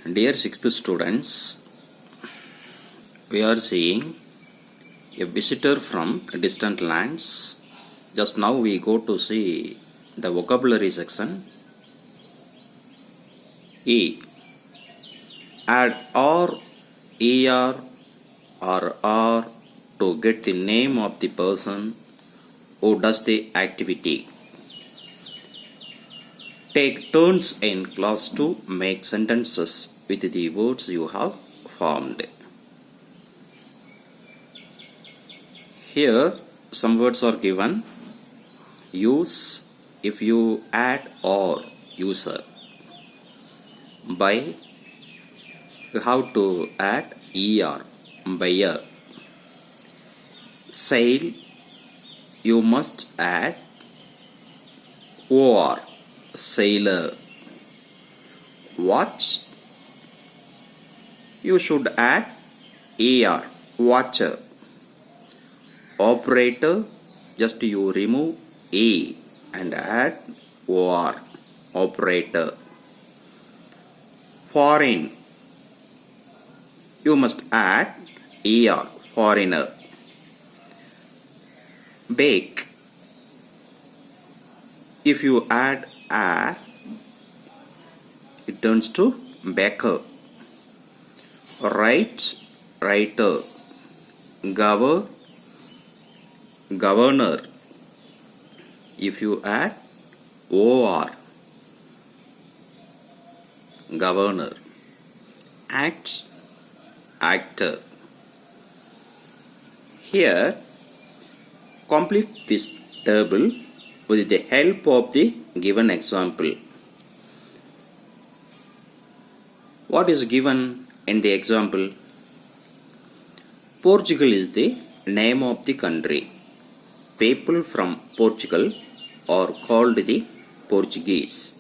Dear 6th students, we are seeing a visitor from distant lands. Just now we go to see the vocabulary section. E. Add or, er or r to get the name of the person who does the activity. Take turns in class to make sentences with the words you have formed. Here some words are given. Use if you add or user. Buy, you have to add er, buyer. Sail, you must add or, sailor. Watch, you should add er, watcher. Operator, just you remove a and add or, operator. Foreign, you must add er, foreigner. Bake, if you add a, it turns to baker. Write, writer. Governor, if you add or, governor. Act, actor. Here complete this table with the help of the given example. What is given in the example? Portugal is the name of the country. People from Portugal are called the Portuguese.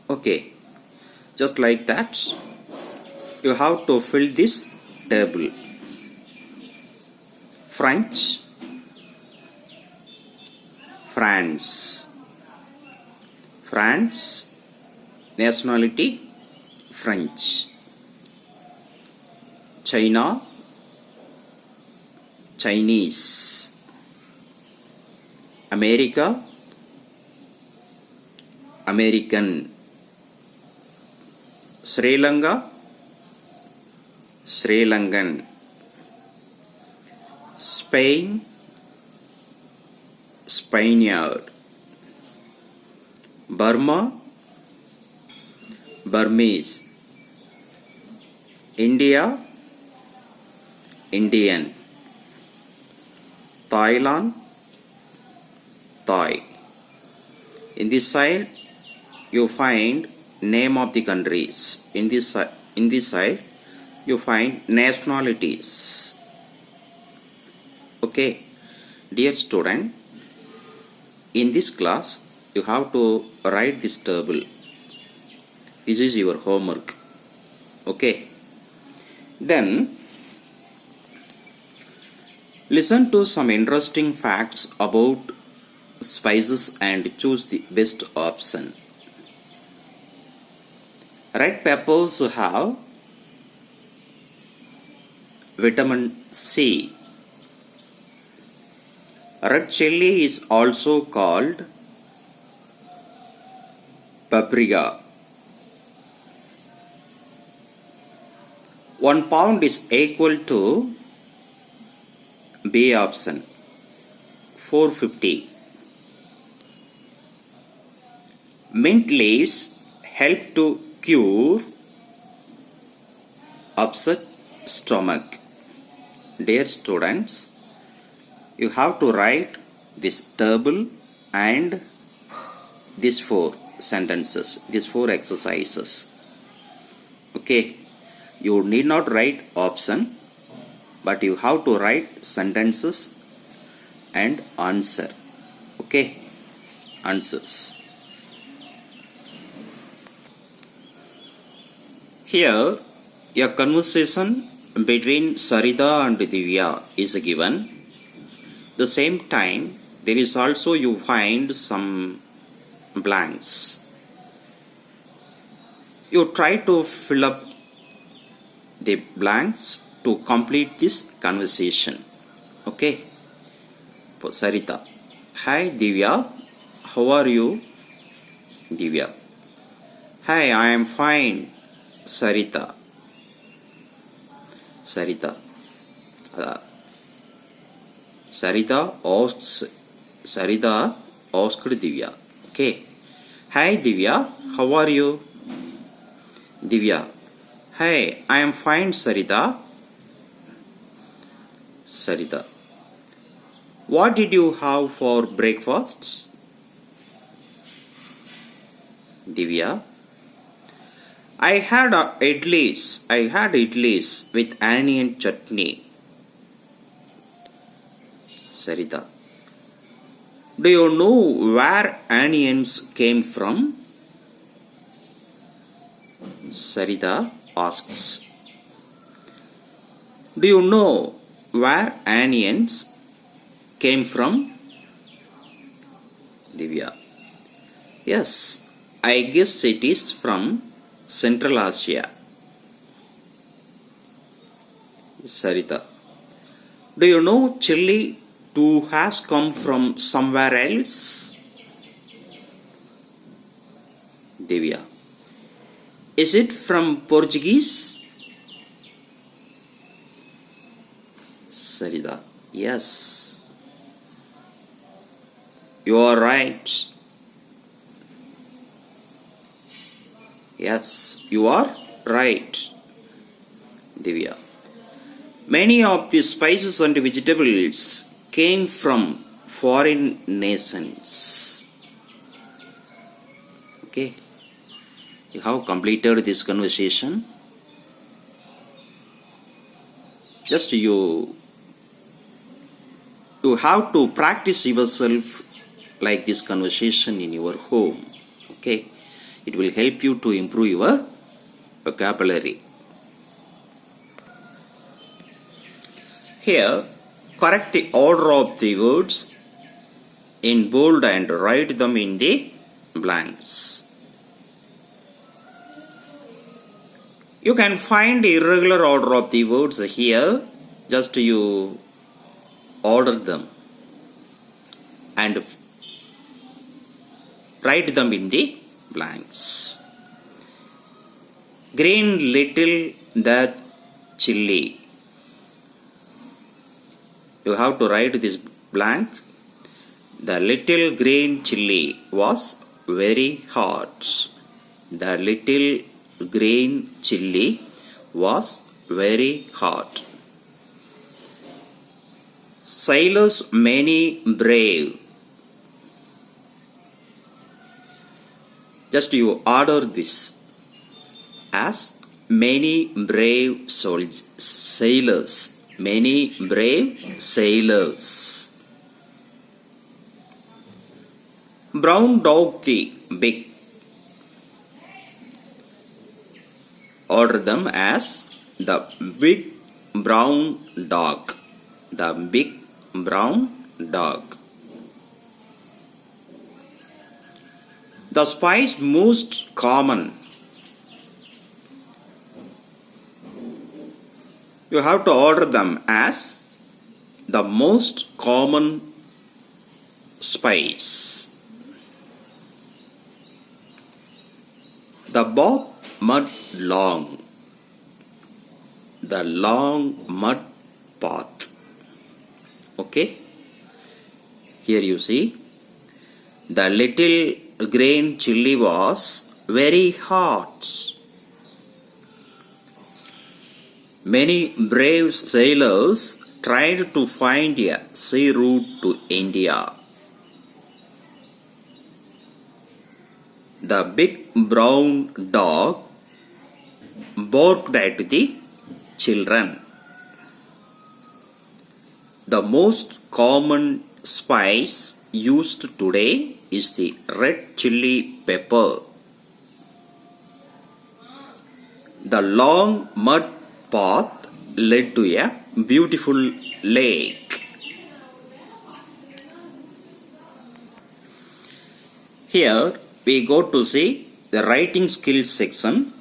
Okay, just like that, you have to fill this table. French, France. France, nationality, French. China, Chinese. America, American. Sri Lanka, Sri Lankan. Spain, Spaniard. Burma, Burmese. India, Indian. Thailand, Thai. In this side you find name of the countries. In this side you find nationalities. Okay, dear student, in this class you have to write this table. This is your homework. Okay, then listen to some interesting facts about spices and choose the best option. Red peppers have vitamin C. Red chili is also called paprika. 1 pound is equal to B option, 450. Mint leaves help to cure upset stomach. Dear students, you have to write this table and these 4 sentences, these 4 exercises. Okay, you need not write option, but you have to write sentences and answer. Okay, answers. Here a conversation between Sarita and Divya is given. The same time there is also you find some blanks. You try to fill up the blanks to complete this conversation. Okay. For Sarita. Hi Divya. How are you? Divya. Hi, I am fine. Sarita. Sarita. Sarita asked Divya. Okay. Hi Divya. How are you? Divya. Hi, I am fine, Sarita. Sarita. What did you have for breakfast? Divya. I had idlis with onion chutney. Sarita. Do you know where onions came from? Sarita asks. Do you know where onions came from? Divya. Yes, I guess it is from Central Asia. Sarita. Do you know chili too has come from somewhere else? Divya. Is it from Portuguese? Sarita. Yes. You are right. Yes, you are right. Divya. Many of the spices and vegetables came from foreign nations. Okay. You have completed this conversation. Just you have to practice yourself like this conversation in your home. Okay. It will help you to improve your vocabulary. Here, correct the order of the words in bold and write them in the blanks. You can find the irregular order of the words here. Just you order them and write them in the blanks. Green little that chilly. You have to write this blank. The little green chilli was very hot. The little green chilli was very hot. Sailors many brave. Just you order this as many brave sailors. Many brave sailors. Brown dog the big. Order them as the big brown dog. The big brown dog. The spice most common. You have to order them as the most common spice. The bath mud long. The long mud path. Okay. Here you see. The little green chilli was very hot. Many brave sailors tried to find a sea route to India. The big brown dog barked at the children. The most common spice used today is the red chili pepper. The long mud path led to a beautiful lake. Here we go to see the writing skills section.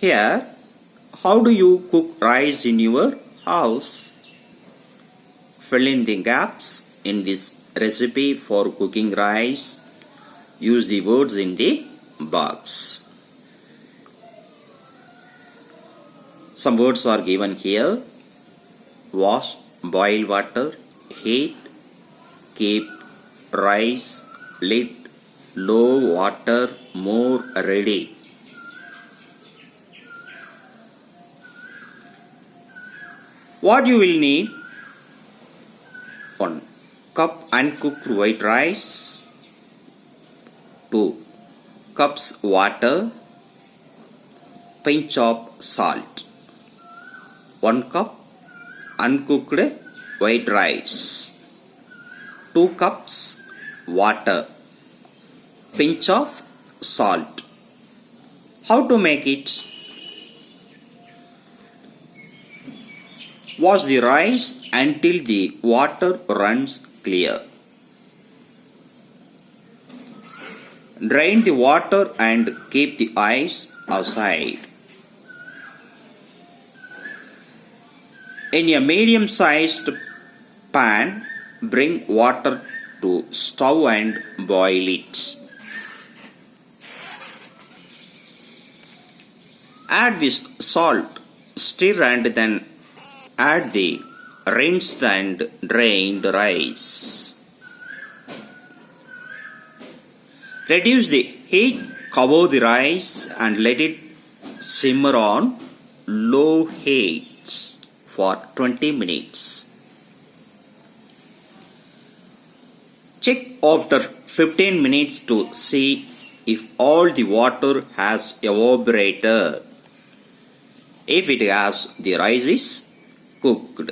Here, how do you cook rice in your house? Fill in the gaps in this recipe for cooking rice. Use the words in the box. Some words are given here. Wash, boil water, heat, keep, rice, lid, low water, more, ready. What you will need? 1 cup uncooked white rice. 2 cups water. Pinch of salt. 1 cup uncooked white rice. 2 cups water. Pinch of salt. How to make it? Wash the rice until the water runs clear. Drain the water and keep the ice outside. In a medium-sized pan, bring water to stove and boil it. Add this salt, stir and then add the rinsed and drained rice. Reduce the heat, cover the rice and let it simmer on low heat for 20 minutes. Check after 15 minutes to see if all the water has evaporated. If it has, the rice is cooked.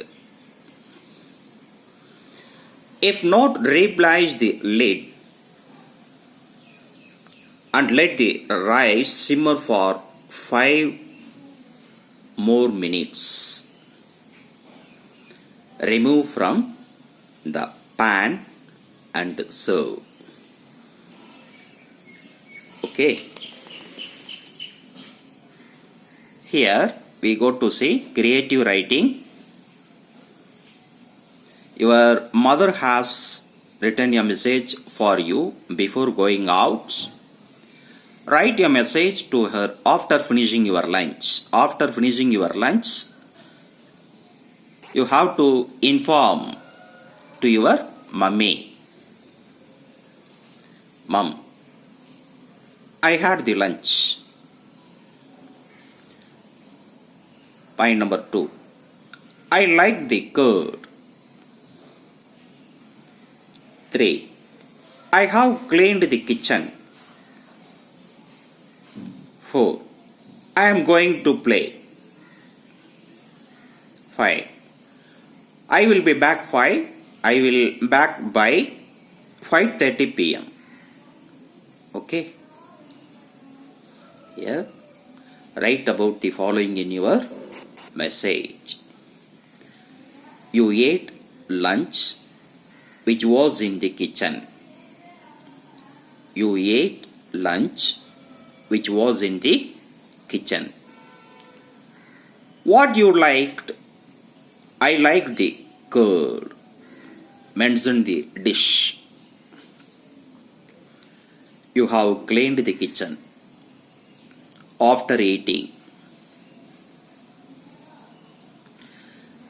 If not, replace the lid and let the rice simmer for 5 more minutes. Remove from the pan and serve. Okay. Here we go to see creative writing. Your mother has written a message for you before going out. Write a message to her after finishing your lunch. After finishing your lunch, you have to inform to your mummy. Mom, I had the lunch. Point number 2. I like the curd. 3. I have cleaned the kitchen. 4. I am going to play. 5. I will be back by 5:30 p.m. Okay. Here, write about the following in your message. You ate lunch which was in the kitchen. You ate lunch which was in the kitchen. What you liked? I liked the curd. Mention the dish. You have cleaned the kitchen. After eating,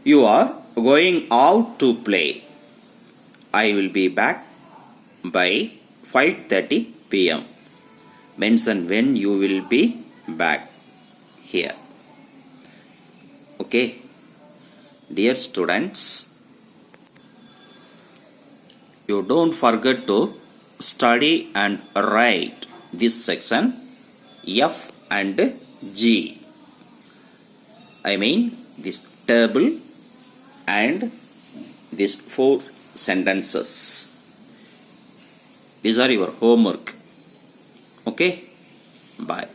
you are going out to play. I will be back by 5:30 p.m. Mention when you will be back here. Okay. Dear students, you don't forget to study and write this section F and G. I mean this table and these 4 sentences. These are your homework. Okay? Bye.